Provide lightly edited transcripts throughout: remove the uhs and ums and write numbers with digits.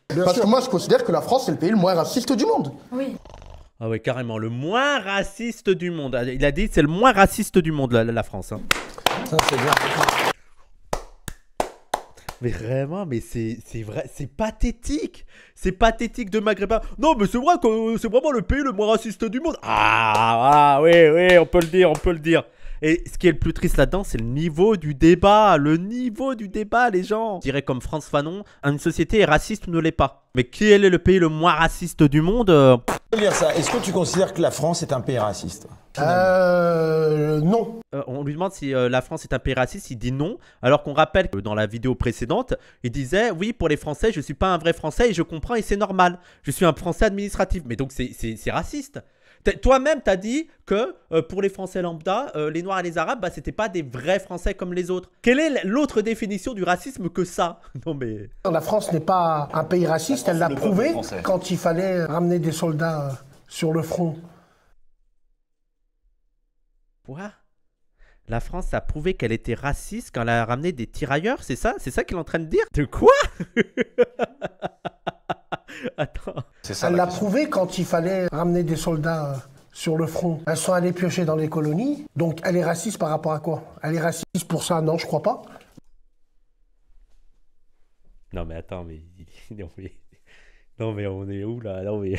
Parce que moi, je considère que la France, c'est le pays le moins raciste du monde. Oui. Ah ouais, carrément, le moins raciste du monde. Il a dit c'est le moins raciste du monde, la France. Hein. Ça, c'est bien. Mais vraiment, mais c'est vrai, c'est pathétique. C'est pathétique de maghrébin. Non, mais c'est vrai que c'est vraiment le pays le moins raciste du monde. Oui, oui, on peut le dire, on peut le dire. Et ce qui est le plus triste là-dedans, c'est le niveau du débat. Le niveau du débat, les gens. Je dirais comme Frantz Fanon, une société est raciste ou ne l'est pas. Mais quel est le pays le moins raciste du monde Je veux dire ça. Est-ce que tu considères que la France est un pays raciste? Non. On lui demande si la France est un pays raciste, il dit non. Alors qu'on rappelle que dans la vidéo précédente, il disait oui, pour les Français, je ne suis pas un vrai Français et je comprends et c'est normal. Je suis un Français administratif. Mais donc c'est raciste. Toi-même, tu as dit que pour les Français lambda, les Noirs et les Arabes, bah, c'était pas des vrais Français comme les autres. Quelle est l'autre définition du racisme que ça? Non mais... La France n'est pas un pays raciste, elle l'a prouvé quand il fallait ramener des soldats sur le front. Quoi? La France a prouvé qu'elle était raciste quand elle a ramené des tirailleurs, c'est ça? C'est ça qu'il est en train de dire? De quoi? Attends. Elle l'a prouvé quand il fallait ramener des soldats sur le front. Elles sont allées piocher dans les colonies, donc elle est raciste par rapport à quoi? Elle est raciste pour ça? Non, je crois pas. Non mais attends, mais... Non mais on est où là? Non mais...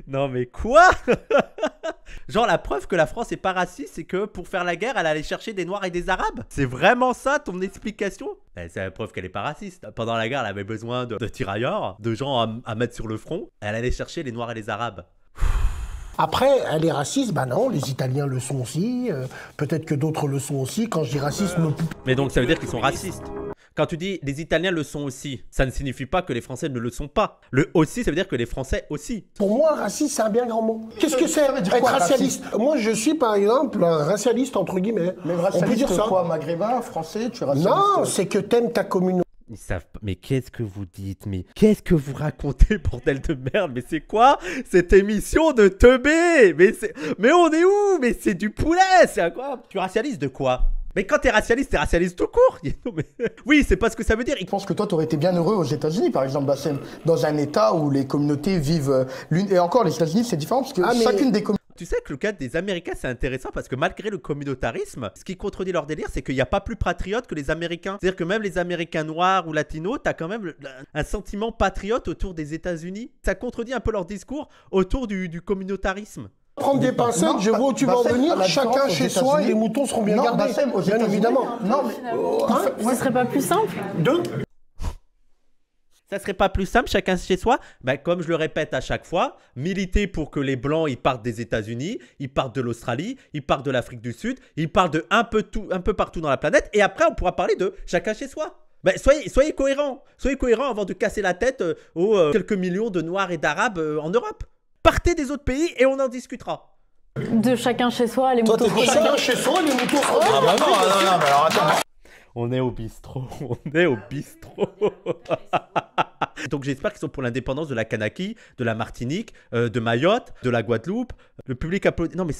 Non mais quoi? Genre la preuve que la France est pas raciste, c'est que pour faire la guerre, elle allait chercher des Noirs et des Arabes? C'est vraiment ça ton explication? C'est la preuve qu'elle est pas raciste. Pendant la guerre, elle avait besoin de tirailleurs, de gens à mettre sur le front. Elle allait chercher les Noirs et les Arabes. Après, elle est raciste? Bah non, les Italiens le sont aussi. Peut-être que d'autres le sont aussi. Quand je dis racisme... Mais donc ça veut dire qu'ils sont racistes? Quand tu dis les Italiens le sont aussi, ça ne signifie pas que les Français ne le sont pas. Le aussi, ça veut dire que les Français aussi. Pour moi, raciste, c'est un bien grand mot. Qu'est-ce que c'est être racialiste? Moi, je suis par exemple un racialiste, entre guillemets. Mais on peut dire ça. Quoi, maghrébin, français, tu es raciste? Non, c'est que t'aimes ta communauté. Ils savent pas. Mais qu'est-ce que vous dites? Mais qu'est-ce que vous racontez, bordel de merde? Mais c'est quoi cette émission de teubé? Mais on est où? Mais c'est du poulet, c'est incroyable. Tu racialises de quoi? Mais quand t'es racialiste tout court. Non, mais... Oui, c'est pas ce que ça veut dire. Je pense que toi, t'aurais été bien heureux aux États-Unis, par exemple, Bassem, dans un État où les communautés vivent l'une. Et encore, les États-Unis, c'est différent parce que chacune des communautés. Tu sais que le cas des Américains, c'est intéressant parce que malgré le communautarisme, ce qui contredit leur délire, c'est qu'il n'y a pas plus patriote que les Américains. C'est-à-dire que même les Américains noirs ou latinos, t'as quand même un sentiment patriote autour des États-Unis. Ça contredit un peu leur discours autour du communautarisme. Prendre des pincettes, je vois où tu vas en venir, chacun chez soi et les moutons seront bien gardés. Bassem, aux bien évidemment. Non, mais... Ce serait pas plus simple? Ça serait pas plus simple, chacun chez soi? Ben, comme je le répète à chaque fois, militer pour que les Blancs ils partent des États-Unis, ils partent de l'Australie, ils partent de l'Afrique du Sud, ils partent de un peu partout dans la planète, et après on pourra parler de chacun chez soi. Ben, soyez cohérents. Soyez cohérents avant de casser la tête aux quelques millions de Noirs et d'Arabes en Europe. Partez des autres pays et on en discutera. De chacun chez soi, les moutons. Chacun chez soi, les moutons seront bien Ah bah gardés. non, mais alors attends. On est au bistrot, on est au bistrot. Donc j'espère qu'ils sont pour l'indépendance de la Kanaki, de la Martinique, de Mayotte, de la Guadeloupe. Le public applaudit. Non mais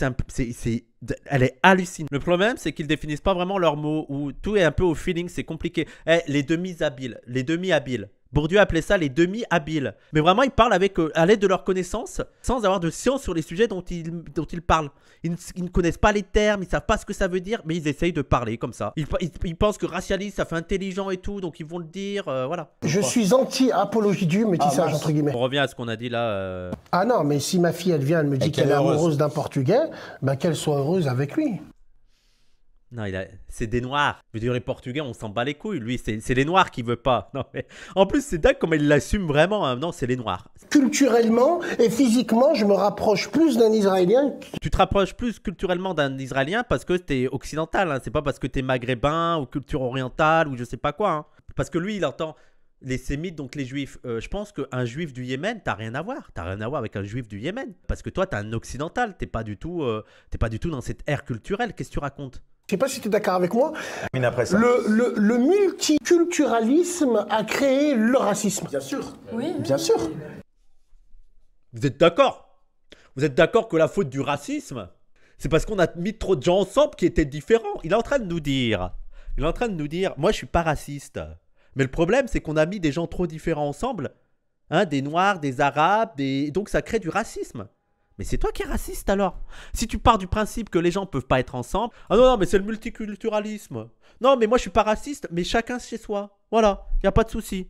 elle est hallucinante. Le problème c'est qu'ils définissent pas vraiment leurs mots, ou tout est un peu au feeling, c'est compliqué. Les demi-habiles, les demi-habiles. Bourdieu appelait ça les demi-habiles. Mais vraiment, ils parlent à l'aide de leurs connaissances, sans avoir de science sur les sujets dont ils parlent. Ils ne connaissent pas les termes, ils ne savent pas ce que ça veut dire, mais ils essayent de parler comme ça. Ils pensent que racialiste, ça fait intelligent et tout, donc ils vont le dire, voilà. Je suis anti-apologie du métissage, entre guillemets. On revient à ce qu'on a dit là. Ah non, mais si ma fille, elle vient, elle me dit qu'elle est amoureuse d'un Portugais, ben qu'elle soit heureuse avec lui. Non, c'est des Noirs. Je veux dire, les Portugais, on s'en bat les couilles. Lui, c'est les Noirs qui veut pas. Non, mais... En plus, c'est dingue comme il l'assume vraiment. Hein. Non, c'est les Noirs. Culturellement et physiquement, je me rapproche plus d'un Israélien. Tu te rapproches plus culturellement d'un Israélien parce que t'es occidental. Hein. C'est pas parce que t'es maghrébin ou culture orientale ou je sais pas quoi. Hein. Parce que lui, il entend les Sémites, donc les Juifs. Je pense qu'un Juif du Yémen, t'as rien à voir. T'as rien à voir avec un Juif du Yémen. Parce que toi, t'es un occidental. T'es pas du tout dans cette ère culturelle. Qu'est-ce que tu racontes? Je sais pas si tu es d'accord avec moi. Après ça. Le multiculturalisme a créé le racisme. Bien sûr. Oui. Bien sûr. Vous êtes d'accord? Vous êtes d'accord que la faute du racisme, c'est parce qu'on a mis trop de gens ensemble qui étaient différents? Il est en train de nous dire, moi je suis pas raciste. Mais le problème, c'est qu'on a mis des gens trop différents ensemble. Hein, des Noirs, des Arabes, donc ça crée du racisme. Mais c'est toi qui es raciste alors. Si tu pars du principe que les gens peuvent pas être ensemble. Ah non, non, mais c'est le multiculturalisme. Non, mais moi je suis pas raciste, mais chacun chez soi. Voilà, il n'y a pas de souci.